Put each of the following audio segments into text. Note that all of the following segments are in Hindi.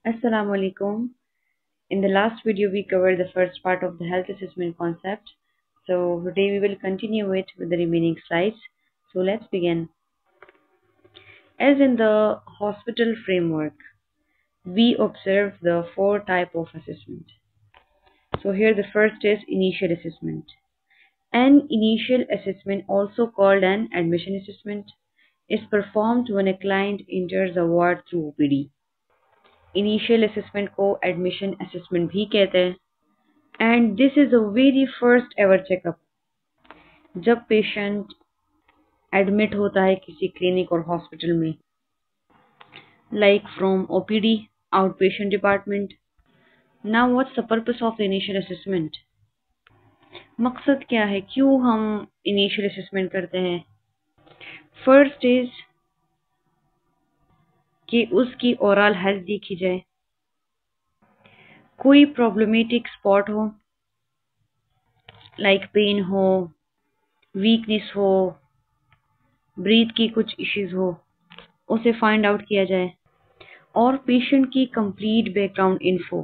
Assalamu alaikum. In the last video, we covered the first part of the health assessment concept. So today we will continue it with the remaining slides. So let's begin. As in the hospital framework, we observe the four types of assessment. So here the first is initial assessment. An initial assessment, also called an admission assessment, is performed when a client enters the ward through OPD. Initial assessment को एडमिशन असेसमेंट भी कहते हैं and this is a very first ever checkup जब पेशेंट एडमिट होता है किसी क्लिनिक और हॉस्पिटल में, like from OPD, out patient department. Now what's the purpose of the initial assessment? मकसद क्या है, क्यों हम इनिशियल असेसमेंट करते हैं? फर्स्ट इज कि उसकी ओवरऑल हेल्थ देखी जाए, कोई प्रॉब्लमेटिक स्पॉट हो, लाइक पेन हो, वीकनेस हो, ब्रीथ की कुछ इश्यूज हो, उसे फाइंड आउट किया जाए. और पेशेंट की complete background info,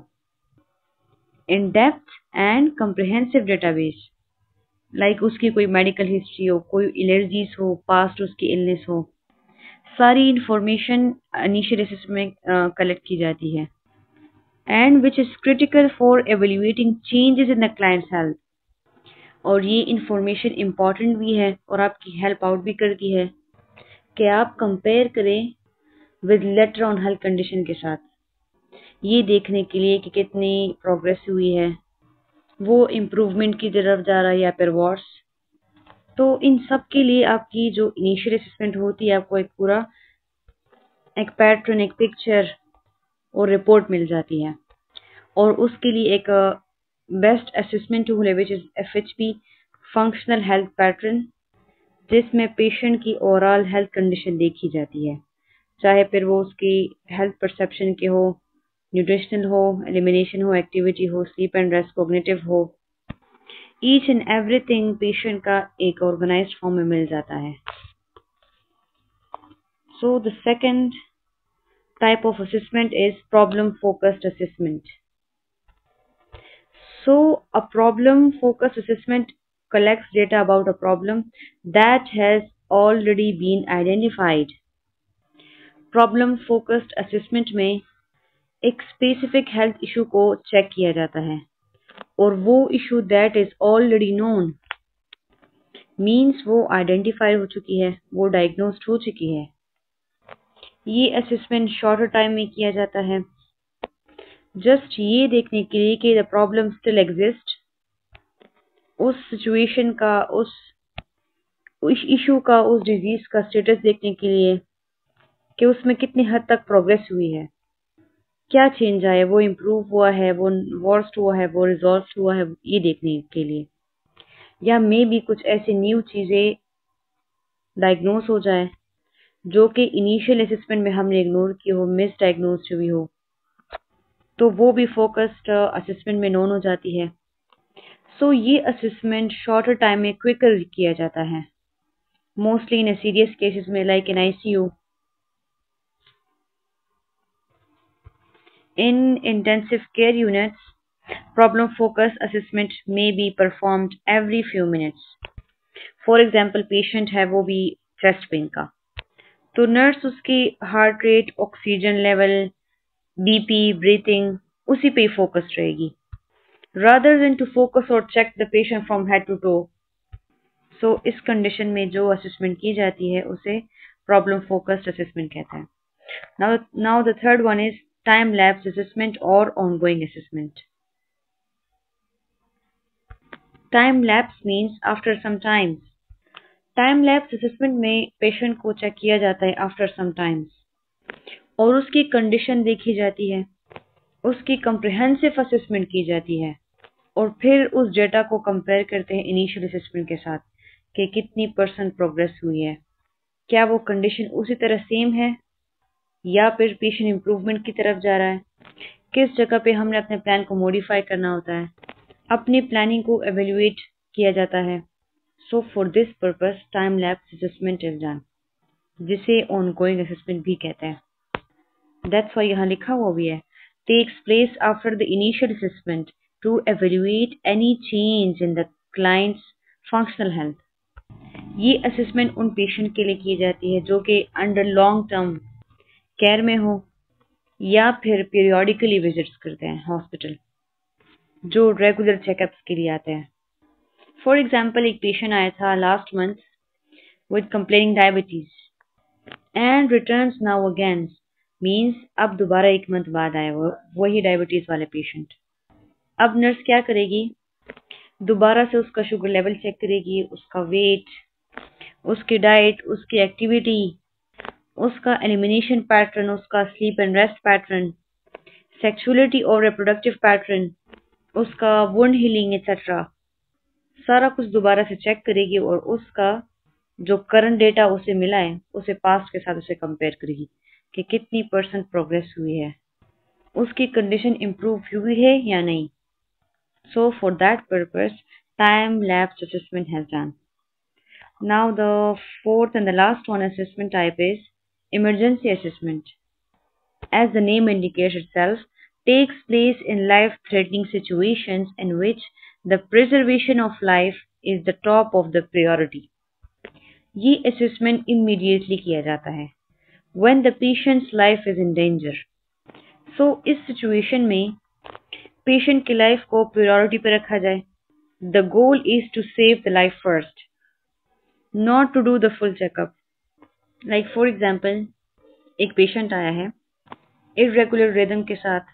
in depth and comprehensive database, like उसकी कोई मेडिकल हिस्ट्री हो, कोई एलर्जीज हो, पास्ट उसकी इलनेस हो, सारी इंफॉर्मेशन इनिशियल असेसमेंट में कलेक्ट की जाती है and which is critical for evaluating changes in the clients health. और ये इंफॉर्मेशन इम्पॉर्टेंट भी है और आपकी हेल्प आउट भी करती है कि आप कंपेयर करें with later on health condition के साथ, ये देखने के लिए कि कितनी प्रोग्रेस हुई है, वो इम्प्रूवमेंट की तरफ जा रहा है या फिर वर्स. तो इन सब के लिए आपकी जो इनिशियल असेसमेंट होती है, आपको एक पूरा एक पैटर्न, एक पिक्चर और रिपोर्ट मिल जाती है. और उसके लिए एक बेस्ट असेसमेंट टूल है which is FHP, functional health pattern, जिसमें पेशेंट की ओवरऑल हेल्थ कंडीशन देखी जाती है, चाहे फिर वो उसकी हेल्थ परसेप्शन के हो, न्यूट्रिशनल हो, एलिमिनेशन हो, एक्टिविटी हो, स्लीप एंड रेस्ट, कोग्निटिव हो, ईच एंड एवरीथिंग पेशेंट का एक ऑर्गेनाइज्ड फॉर्म में मिल जाता है. So the second type of assessment is problem focused assessment. So a problem focused assessment collects data about a problem that has already been identified. Problem focused assessment में एक specific health issue को चेक किया जाता है और वो issue that is already known means वो identify हो चुकी है, वो diagnosed हो चुकी है. ये असेसमेंट शॉर्टर टाइम में किया जाता है, जस्ट ये देखने के लिए कि द प्रॉब्लम स्टिल एग्जिस्ट, उस सिचुएशन का, उस इशू का, उस डिजीज का स्टेटस देखने के लिए कि उसमें कितनी हद तक प्रोग्रेस हुई है, क्या चेंज आया, वो इम्प्रूव हुआ है, वो वर्स्ट हुआ है, वो रिजॉल्व हुआ है, ये देखने के लिए. या मे भी कुछ ऐसी न्यू चीजें डायग्नोस हो जाए जो कि इनिशियल असेसमेंट में हमने इग्नोर की हो, मिस डायग्नोज हुई हो, तो वो भी फोकस्ड असेसमेंट में नोन हो जाती है. सो ये असेसमेंट शॉर्टर टाइम में क्विकर किया जाता है, मोस्टली इन सीरियस केसेस में, like in ICU. In intensive care units, problem-focused assessment may be performed every few minutes. For example, patient है वो भी chest pain का, तो नर्स उसकी heart rate, oxygen level, BP, breathing उसी पे फोकस रहेगी, rather than to focus or check the patient from head to toe. So इस कंडीशन में जो असेसमेंट की जाती है उसे प्रॉब्लम फोकस्ड असेसमेंट कहते हैं. Now the third one is time lapse assessment or ongoing assessment. Time lapse means after some time. Time lapse assessment में पेशेंट को चेक किया जाता है after some times और उसकी कंडीशन देखी जाती है, उसकी comprehensive assessment की जाती है और फिर उस डेटा को कंपेयर करते हैं इनिशियल असेसमेंट के साथ कि कितनी % प्रोग्रेस हुई है, क्या वो कंडीशन उसी तरह सेम है या फिर पेशेंट इम्प्रूवमेंट की तरफ जा रहा है, किस जगह पे हमने अपने प्लान को मॉडिफाई करना होता है, अपनी प्लानिंग को एवेल्युएट किया जाता है. So for this purpose time lapse assessment is done, जिसे ऑनगोइंग असेसमेंट भी कहते हैं. दैट्स व्हाई यहाँ लिखा हुआ भी है takes place after the initial assessment to evaluate any change in the client's functional health. ये असेसमेंट उन पेशेंट के लिए की जाती है जो कि अंडर लॉन्ग टर्म केयर में हो या फिर पीरियोडिकली विजिट्स करते हैं हॉस्पिटल, जो रेगुलर चेकअप्स के लिए आते हैं। फॉर एग्जाम्पल, एक पेशेंट आया था last month with complaining diabetes and returns now again, means अब दोबारा एक मंथ बाद आया वो वही डायबिटीज वाले पेशेंट। अब नर्स क्या करेगी, दोबारा से उसका शुगर लेवल चेक करेगी, उसका वेट, उसकी डाइट, उसकी एक्टिविटी, उसका एलिमिनेशन पैटर्न, उसका sleep and rest pattern, sexuality और रिप्रोडक्टिव पैटर्न, उसका वुंड हीलिंग एक्सेट्रा, सारा कुछ दोबारा से चेक करेगी और उसका जो करंट डेटा उसे मिला है उसे पास्ट के साथ उसे कंपेयर करेगी कि कितनी % प्रोग्रेस हुई है, उसकी कंडीशन इम्प्रूव हुई है या नहीं। So for that purpose, time-lapse assessment has done. Now the fourth and the last one assessment type is emergency assessment. As the name indicates itself, takes place in life-threatening situations in which the preservation of life is the top of the priority. ये assessment immediately किया जाता है when the patient's life is in danger. So इस situation में पेशेंट की लाइफ को प्रायोरिटी पे रखा जाए। The goal is to save the life first, not to do the full checkup. Like for example, एक पेशेंट आया है इरेगुलर रिदम के साथ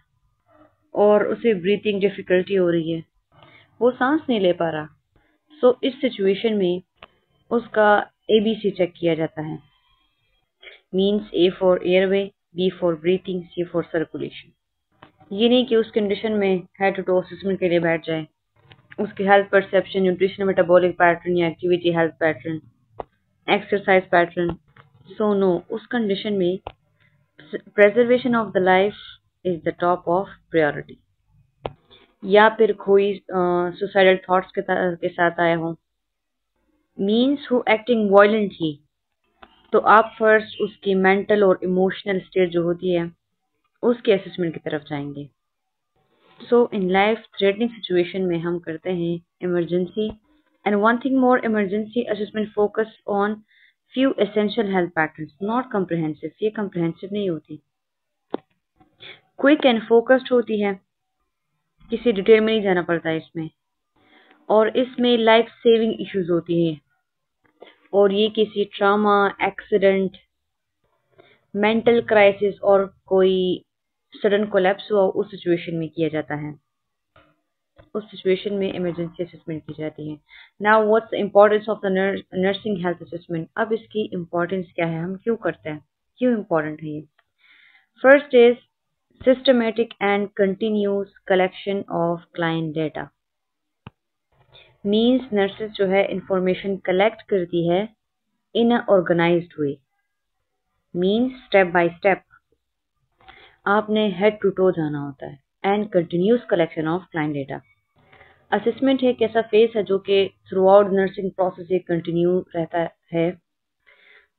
और उसे ब्रीथिंग डिफिकल्टी हो रही है, वो सांस नहीं ले पा रहा। सो इस सिचुएशन में उसका ABC चेक किया जाता है, means A for airway, B for breathing, C for circulation. ये नहीं कि उस कंडीशन में हेड टू टो असेसमेंट के लिए बैठ जाए, उसकी health perception, nutrition, metabolic pattern या activity health pattern, exercise pattern. So no, उस कंडीशन में preservation of the life is the top of priority. या फिर कोई सुसाइडल थॉट्स के साथ आया हो, मीन्स हु एक्टिंग वायलेंटली, तो आप फर्स्ट उसकी मेंटल और इमोशनल स्टेट जो होती है उसके असेसमेंट की तरफ जाएंगे। सो इन लाइफ थ्रेटनिंग सिचुएशन में हम करते हैं emergency. And one thing more, emergency assessment focus on few essential health patterns, not comprehensive. ये कम्प्रिहेंसिव नहीं होती, क्विक एंड फोकस्ड होती है, किसी डिटेल में नहीं जाना पड़ता इसमें, और इसमें लाइफ सेविंग इश्यूज होती हैं, और ये किसी ट्रामा, एक्सीडेंट, मेंटल क्राइसिस और कोई सडन कोलैप्स हुआ उस सिचुएशन में किया जाता है। उस सिचुएशन में इमरजेंसी असेसमेंट की जाती है। Now what's the importance of the nursing health assessment. अब इसकी इम्पोर्टेंस क्या है, हम क्यों करते हैं, क्यों इम्पोर्टेंट है ये। First is systematic and continuous collection of client data. Means nurses जो है इंफॉर्मेशन कलेक्ट करती है in a organized way, means step by step आपने हेड टू टो जाना होता है। And continuous collection of client data. Assessment एक ऐसा फेज है जो कि थ्रू आउट नर्सिंग प्रोसेस एक कंटिन्यू रहता है,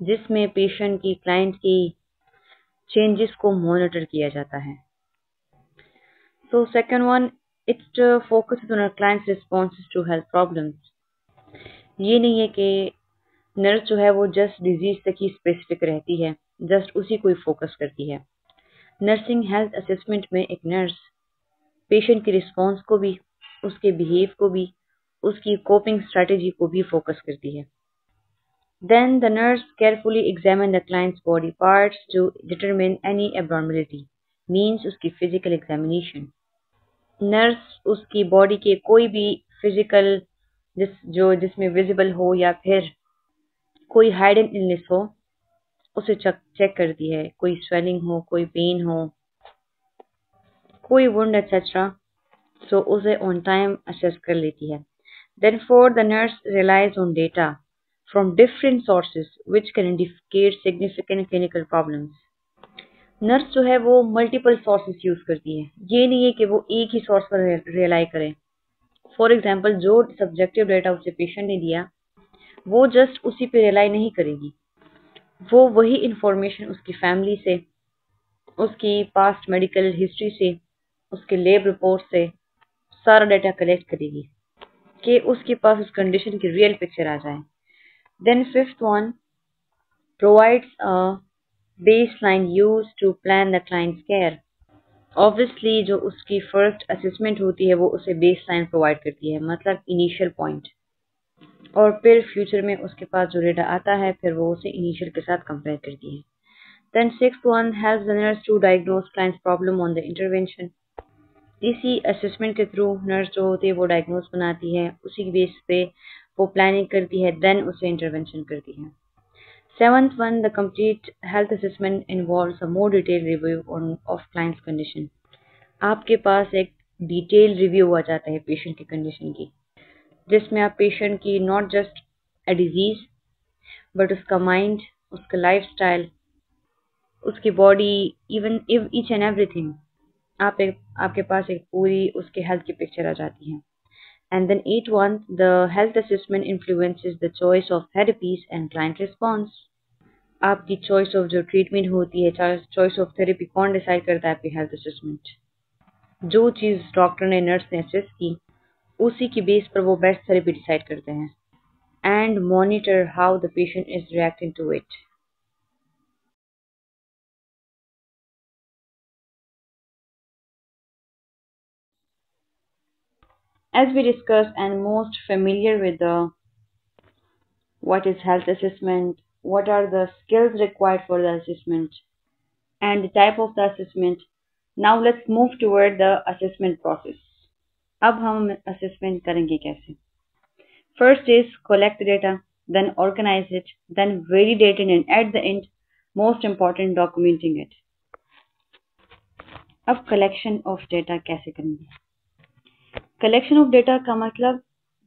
जिसमें पेशेंट की, क्लाइंट की चेंजेस को मॉनिटर किया जाता है। So second one, it's focus on clients responses to health problems. ये नहीं है कि नर्स जो है वो जस्ट डिजीज तक ही स्पेसिफिक रहती है, जस्ट उसी को ही फोकस करती है। नर्सिंग हेल्थ असेसमेंट में एक नर्स पेशेंट की रिस्पॉन्स को भी, उसके बिहेव को भी, उसकी कोपिंग स्ट्रेटेजी को भी फोकस करती है। Then the nurse carefully examine the clients body parts to determine any abnormality, means उसकी फिजिकल एग्जामिनेशन। नर्स उसकी बॉडी के कोई भी फिजिकल जिसमें विजिबल हो या फिर कोई हाइडन इलनेस हो उसे चेक करती है, कोई स्वेलिंग हो, कोई पेन हो, कोई वुंड एक्सेट्रा, सो उसे ऑन टाइम असेस कर लेती है। Then four, the nurse relies on data from different sources which can indicate significant clinical problems. Nurse जो है वो मल्टीपल सोर्सेज यूज करती है, ये नहीं है कि वो एक ही सोर्स पर रिलाई करे। फॉर एग्जाम्पल, जो सब्जेक्टिव डेटा उसे पेशेंट ने दिया वो जस्ट उसी पे रिलाई नहीं करेगी, वो वही इंफॉर्मेशन उसकी फैमिली से, उसकी पास्ट मेडिकल हिस्ट्री से, उसके लैब रिपोर्ट से सारा डाटा कलेक्ट करेगी कि उसके पास उस कंडीशन की रियल पिक्चर आ जाए। Then fifth one provides a baseline used to plan the client's care. Obviously जो उसकी फर्स्ट असेसमेंट होती है वो उसे बेसलाइन प्रोवाइड करती है, मतलब इनिशियल पॉइंट, और फिर फ्यूचर में उसके पास जो डेटा आता है फिर वो उसे इनिशियल के साथ कंपेयर करती है। Then sixth one helps the nurse to diagnose clients problem on the intervention. इसी असेसमेंट के थ्रू नर्स जो होती है वो डायग्नोज बनाती है, उसी बेस पे वो प्लानिंग करती है, देन उसे इंटरवेंशन करती है। Seventh one, the complete health assessment involves a more detailed review of client's condition. आपके पास एक डिटेल रिव्यू आ जाता है पेशेंट की कंडीशन की, जिसमें आप पेशेंट की not just a disease but उसका माइंड, उसका लाइफस्टाइल, उसकी body, even each and everything, आपके पास एक पूरी उसके हेल्थ की पिक्चर आ जाती है। And then eighth one, the health assessment influences the choice of therapies and client response. आपकी चॉइस ऑफ जो ट्रीटमेंट होती है, चॉइस ऑफ थेरेपी कौन डिसाइड करता है आपकी हेल्थ असेसमेंट? जो चीज़ डॉक्टर ने, नर्स ने असेस की, उसी की बेस पर वो बेस्ट थेरेपी डिसाइड करते हैं and monitor how the patient is reacting to it. As we discussed and most familiar with the what is health assessment, what are the skills required for the assessment and the type of the assessment, now let's move toward the assessment process. अब हम assessment करेंगे कैसे? First is collect data, then organize it, then validate it, and at the end, most important, documenting it. अब collection of data कैसे करेंगे? Collection of data का मतलब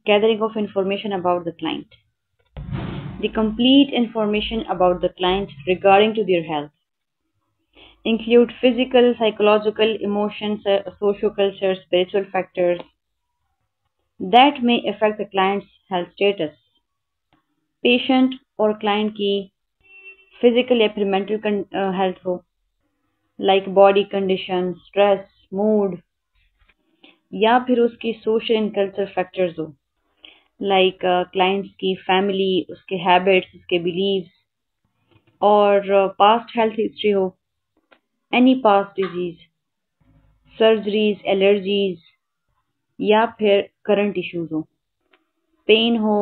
gathering of information about the client. The complete information about the client regarding to their health. Include physical, psychological, emotions, socio-culture, spiritual factors that may affect the client's health status. Patient और client की physical या फिर mental health हो, like body condition, stress, mood, या फिर उसकी social and cultural factors हो, like clients की family, उसके habits, उसके beliefs, और past health history हो, any past disease, surgeries, allergies, या फिर current issues हो, pain हो,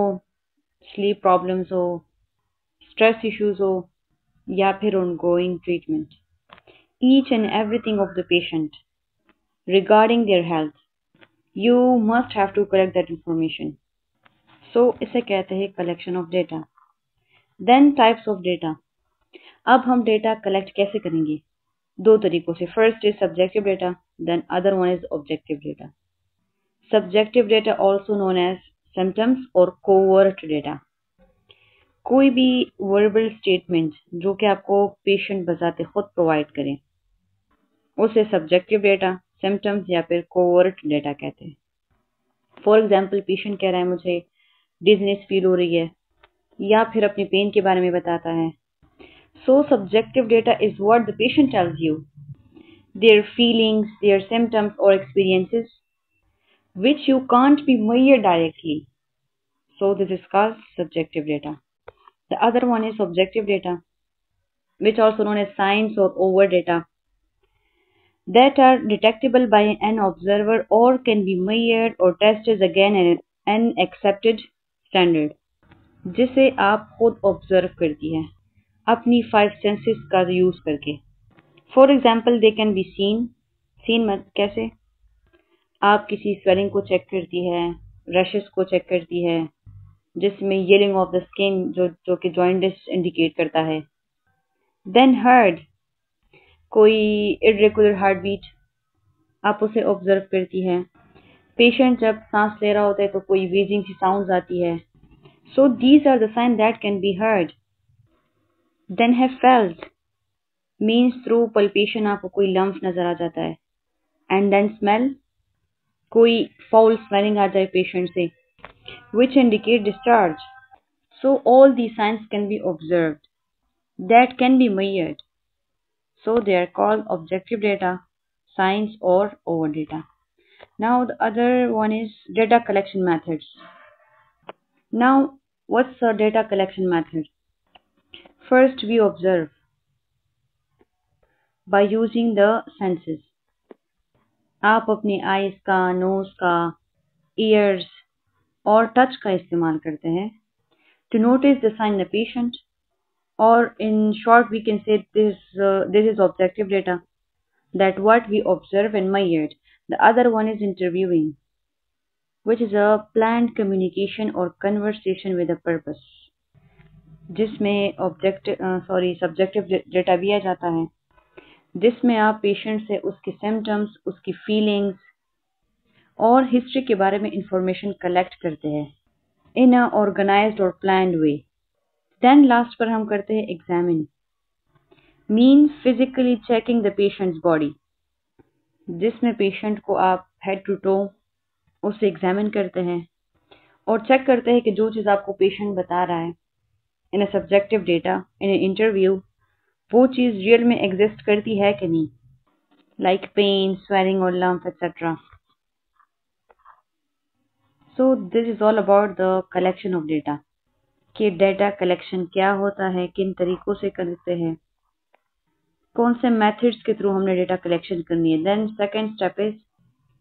sleep problems हो, stress issues हो, या फिर ongoing treatment. Each and everything of the patient regarding their health, you must have to collect that information. So इसे कहते हैं collection of data. Then types of data. अब हम data collect कैसे करेंगे? दो तरीकों से. First is subjective data, then other one is objective data. Subjective data also known as symptoms or covert data. कोई भी verbal statement जो कि आपको patient बजाते खुद provide करे, उसे subjective data, symptoms या फिर covert data कहते हैं. फॉर एग्जाम्पल पेशेंट कह रहा है मुझे डिजनेस फील हो रही है, या फिर अपनी पेन के बारे में बताता है. सो subjective data is what the patient tells you, their feelings, there symptoms और experiences which you can't be measured directly. So this is called subjective data. The other one is objective data, which also known as signs or overt data, that are detectable by an observer or can be measured or tested again an accepted standard. जिसे आप खुद ऑब्जर्व करती है अपनी फाइव सेंसेस का यूज करके. For example they can be seen. Seen मत कैसे? आप किसी स्वेलिंग को चेक करती है, रशेस को चेक करती है, जिसमें येलिंग ऑफ द स्किन जो कि जॉइंटिस इंडिकेट करता है. देन हर्ड, कोई इरेगुलर हार्ट बीट, आप उसे ऑब्जर्व करती है. पेशेंट जब सांस ले रहा होता है तो कोई वेजिंग सी साउंड्स आती है. So these are the signs that can be heard. Then have felt means through palpation आपको कोई lump नजर आ जाता है. And then smell, कोई foul smelling आ जाए patient से, which indicate discharge. So all these signs can be observed, that can be measured. So they are called objective data, science or over data. Now the other one is data collection methods. Now what's a data collection method? First we observe by using the senses. आप अपने आईज का, नोज का, ईयर्स और टच का इस्तेमाल करते हैं to notice the sign in the patient, or in short we can say this is objective data, that what we observe and measured. The other one is interviewing, which is a planned communication or conversation with a purpose, जिसमें सब्जेक्टिव डेटा दिया जाता है, जिसमें आप पेशेंट से उसके सिम्टम्स, उसकी फीलिंग्स और हिस्ट्री के बारे में इंफॉर्मेशन कलेक्ट करते हैं इन अ ऑर्गेनाइज्ड और प्लान्ड वे. देन लास्ट पर हम करते हैं examine, mean physically checking the patients body, जिसमें पेशेंट को आप हेड टू टो उसे एग्जामिन करते हैं और चेक करते हैं कि जो चीज़ आपको पेशेंट बता रहा है in a subjective data in a interview, वो चीज़ रियल में एग्जिस्ट करती है कि नहीं, लाइक पेन, स्वेलिंग और lump etcetera. So this is all about the collection of data, कि डेटा कलेक्शन क्या होता है, किन तरीकों से करते हैं, कौन से मेथड्स के थ्रू हमने डेटा कलेक्शन करनी है. Then second step is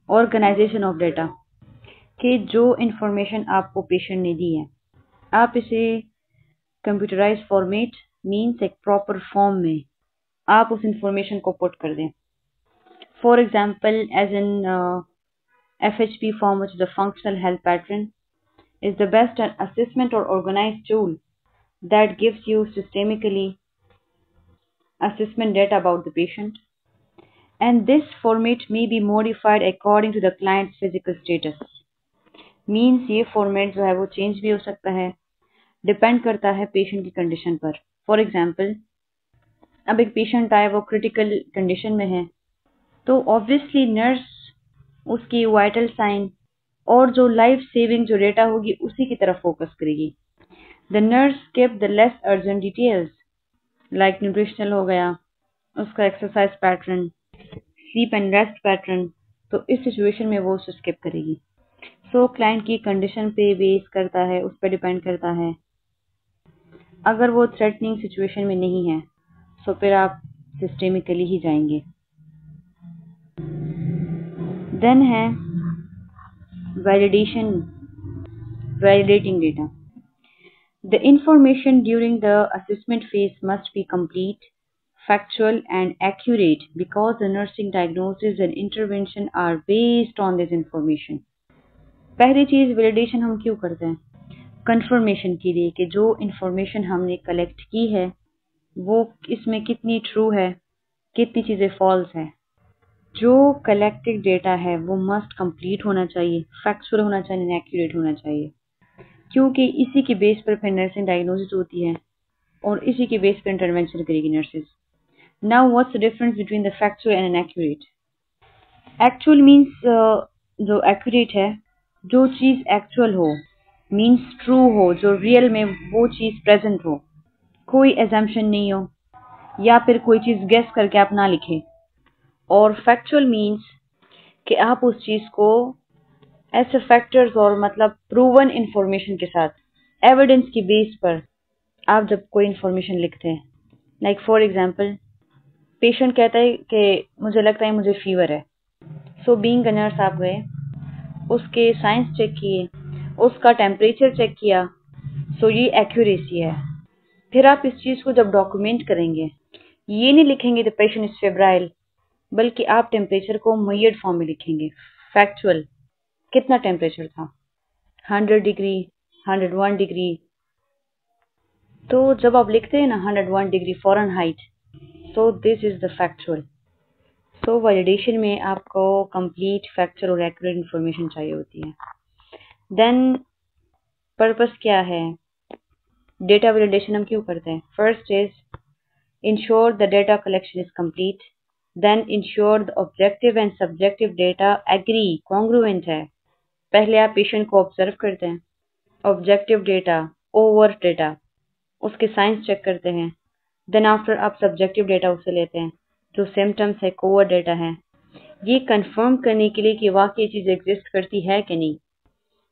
organization of data, कि जो इंफॉर्मेशन आपको पेशेंट ने दी है आप इसे कंप्यूटराइज फॉर्मेट, मीन्स एक प्रॉपर फॉर्म में आप उस इंफॉर्मेशन को पुट कर दें. For example as in FHP form, which is a functional health pattern, is the best assessment or organized tool that gives you systemically assessment data about the patient, and this format may be modified according to the client's physical status. Means ये format जो है वो change भी हो सकता है, depend करता है patient की condition पर. For example, अब एक patient आए, वो critical condition में है, तो obviously nurse उसकी वाइटल साइन और जो लाइफ सेविंग जो डेटा होगी उसी की तरफ फोकस करेगी. The nurse keep the less urgent details like nutritional हो गया, उसका exercise pattern, sleep and rest pattern, तो इस सिचुएशन में वो उसे स्किप करेगी. सो क्लाइंट की कंडीशन पे बेस करता है, उस पर डिपेंड करता है. अगर वो थ्रेटनिंग सिचुएशन में नहीं है तो फिर आप सिस्टेमिकली ही जाएंगे. देन है validating data. The information during the assessment phase must be complete, factual and accurate because the nursing diagnosis and intervention are based on this information. पहली चीज वैलिडेशन हम क्यों करते हैं? कंफर्मेशन के लिए कि जो इंफॉर्मेशन हमने कलेक्ट की है वो इसमें कितनी ट्रू है, कितनी चीजें फॉल्स है. जो कलेक्टेड डेटा है वो मस्ट कंप्लीट होना चाहिए, फैक्चुअल होना चाहिए, एक्यूरेट होना चाहिए, क्योंकि इसी के बेस पर फिर नर्सिंग डायग्नोसिस होती है और इसी के बेस पर इंटरवेंशन करेगी nurses. Now what's the difference between the factual and an accurate? Actual means जो एक्यूरेट है, जो चीज एक्चुअल हो, मीन्स ट्रू हो, जो रियल में वो चीज प्रेजेंट हो, कोई एजम्पशन नहीं हो या फिर कोई चीज गेस करके आप ना लिखे. और फैक्चुअल मीन्स कि आप उस चीज को ऐसे फैक्टर्स और मतलब प्रूवन इंफॉर्मेशन के साथ, एविडेंस की बेस पर आप जब कोई इंफॉर्मेशन लिखते हैं. लाइक फॉर एग्जांपल, पेशेंट कहता है कि मुझे लगता है मुझे फीवर है. सो बीइंग अ नर्स आप गए, उसके साइंस चेक किए, उसका टेम्परेचर चेक किया. सो ये एक्यूरेसी है. फिर आप इस चीज को जब डॉक्यूमेंट करेंगे, ये नहीं लिखेंगे द पेशेंट इज फेब्राइल, बल्कि आप टेम्परेचर को मेजर्ड फॉर्म में लिखेंगे. फैक्चुअल, कितना टेम्परेचर था, 100 डिग्री, 101 डिग्री. तो जब आप लिखते हैं ना 101 degree Fahrenheit, so this is the factual. So validation में आपको कंप्लीट फैक्चुअल और एक्यूरेट इंफॉर्मेशन चाहिए होती है. देन पर्पस क्या है, डेटा वैलिडेशन हम क्यों करते हैं? First is ensure the data collection is complete. Then ensure the objective and subjective data agree, congruent है. पहले आप पेशेंट को ऑब्जर्व करते हैं, ऑब्जेक्टिव डेटा, ओवर डेटा, उसके साइंस चेक करते हैं. देन आफ्टर आप सब्जेक्टिव डेटा उससे लेते हैं, जो सिम्टम्स है, कोवर डेटा है, ये कंफर्म करने के लिए कि वाकई चीज एग्जिस्ट करती है कि नहीं.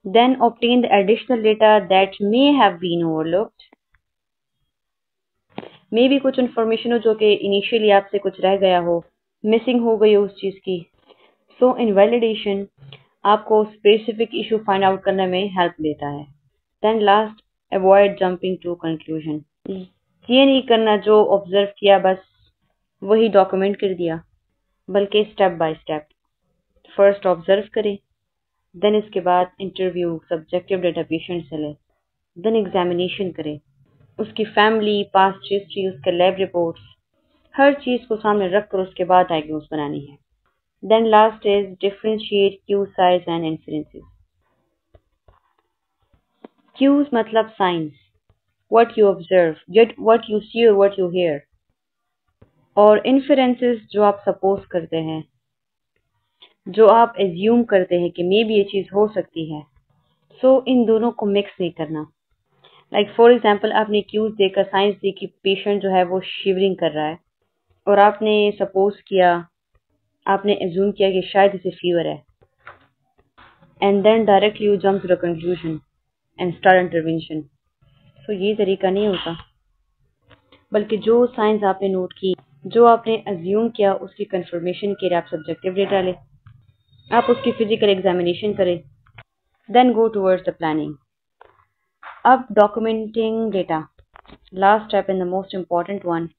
Then obtain the additional data that may have been overlooked. मे भी कुछ इन्फॉर्मेशन हो जो कि इनिशियली आपसे कुछ रह गया हो, मिसिंग हो गई हो उस चीज की. सो इनवैलिडेशन आपको स्पेसिफिक इशू फाइंड आउट करने में हेल्प देता है. Then last, avoid jumping to conclusion. ये नहीं करना जो ऑब्जर्व किया बस वही डॉक्यूमेंट कर दिया, बल्कि step by step first observe करें, देन इसके बाद इंटरव्यू सब्जेक्टिव डेटा पेशेंट से ले, देन एग्जामिनेशन करें, उसकी फैमिली, पास्ट हिस्ट्री, उसके लैब रिपोर्ट्स, हर चीज को सामने रखकर उसके बाद डायग्नोस बनानी है. Then last is differentiate cues and inferences. Cues मतलब signs, what you observe, what you see और व्हाट यू हियर, और इन्फरेंसेस जो आप सपोज करते हैं, जो आप एज्यूम करते हैं कि मे बी ये चीज हो सकती है. सो इन दोनों को मिक्स नहीं करना. लाइक फॉर एग्जाम्पल आपने क्यूज देकर साइंस दी कि पेशेंट जो है वो शिवरिंग कर रहा है, और आपने सपोज किया, आपने एज्यूम किया कि शायद इसे फीवर है, and then directly you jump to the conclusion and start intervention. तो ये तरीका नहीं होता, बल्कि जो साइंस आपने नोट की, जो आपने एज्यूम किया, उसकी कंफर्मेशन के लिए आप सब्जेक्टिव डेटा लें, आप उसकी फिजिकल एग्जामिनेशन करें, then go towards the planning. अब documenting data, last step and the most important one.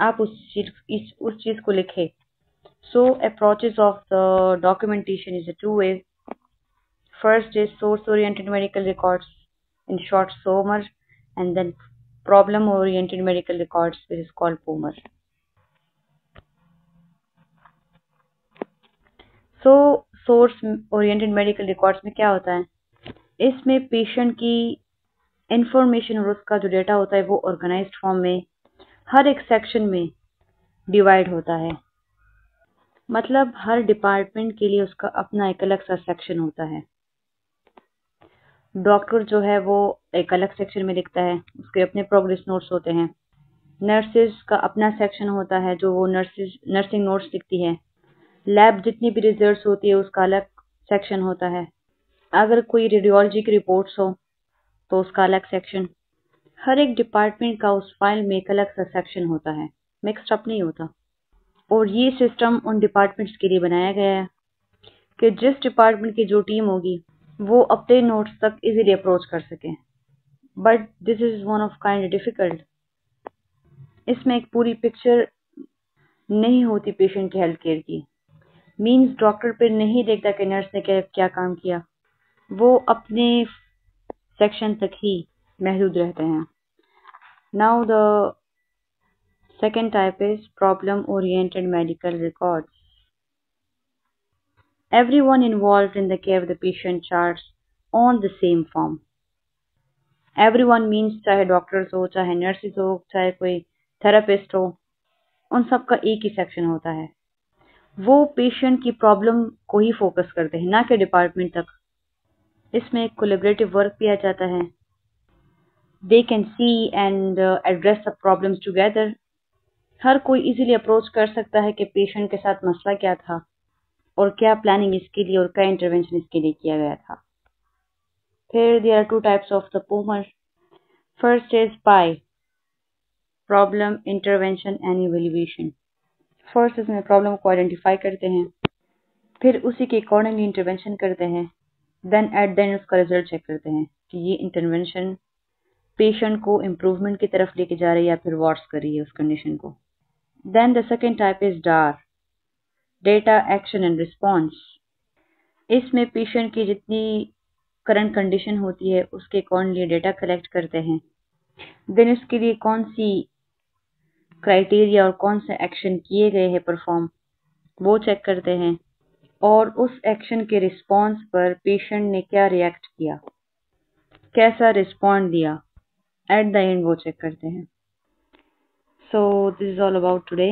आप उस चीज को लिखे. So approaches of the documentation is two ways. First is source oriented medical records, in short SOMR, and then problem oriented medical records, which is called POMR. So source oriented medical records में क्या होता है, इसमें पेशेंट की इंफॉर्मेशन और उसका जो डेटा होता है वो ऑर्गेनाइज्ड फॉर्म में हर एक सेक्शन में डिवाइड होता है. मतलब हर डिपार्टमेंट के लिए उसका अपना एक अलग सा सेक्शन होता है. डॉक्टर जो है वो एक अलग सेक्शन में लिखता है, उसके अपने प्रोग्रेस नोट्स होते हैं. नर्सेज का अपना सेक्शन होता है जो वो नर्सिंग नोट्स लिखती है. लैब जितनी भी रिजल्ट्स होती है उसका अलग सेक्शन होता है. अगर कोई रेडियोलॉजी की रिपोर्ट्स हो तो उसका अलग सेक्शन. हर एक डिपार्टमेंट का उस फाइल में एक अलग सा सेक्शन होता है, मिक्स्ड अप नहीं होता. और ये सिस्टम उन डिपार्टमेंट्स के लिए बनाया गया है कि जिस डिपार्टमेंट की जो टीम होगी वो अपने नोट्स तक इजीली अप्रोच कर सके. But this is one of kind difficult. इसमें एक पूरी पिक्चर नहीं होती पेशेंट की हेल्थ केयर की. मींस डॉक्टर पे नहीं देखता कि नर्स ने क्या काम किया, वो अपने सेक्शन तक ही महदूद रहते हैं. Now the second type is problem oriented medical records. Everyone involved in the care of the patient charts on the same form. Everyone means चाहे डॉक्टर्स हो, चाहे नर्सेज हो, चाहे कोई थेरेपिस्ट हो, उन सब का एक ही सेक्शन होता है. वो पेशेंट की प्रॉब्लम को ही फोकस करते हैं, ना कि डिपार्टमेंट तक. इसमें कोलैबोरेटिव वर्क भी आ जाता है. They can see and address the problems together. हर कोई इजीली अप्रोच कर सकता है कि पेशेंट के साथ मसला क्या था और क्या प्लानिंग इसके लिए और क्या इंटरवेंशन इसके लिए किया गया था. फिर there are two types of the POMR. First is PI, Problem, Intervention and Evaluation. First इसमें प्रॉब्लम को आइडेंटिफाई करते हैं, फिर उसी के अकॉर्डिंगली इंटरवेंशन करते हैं. देन एट देन उसका रिजल्ट चेक करते हैं कि ये इंटरवेंशन पेशेंट को इम्प्रूवमेंट की तरफ लेके जा रही है या फिर वर्स कर रही है उस कंडीशन को. Then the second type is DAR, data action and response. इसमें पेशेंट की जितनी करंट कंडीशन होती है उसके अकॉर्डिंगली डेटा कलेक्ट करते हैं. देन इसके लिए कौन सी क्राइटेरिया और कौन से एक्शन किए गए हैं परफॉर्म, वो चेक करते हैं. और उस एक्शन के रिस्पॉन्स पर पेशेंट ने क्या रिएक्ट किया, कैसा रिस्पॉन्ड दिया, एट द एंड वो चेक करते हैं. सो this is all about today.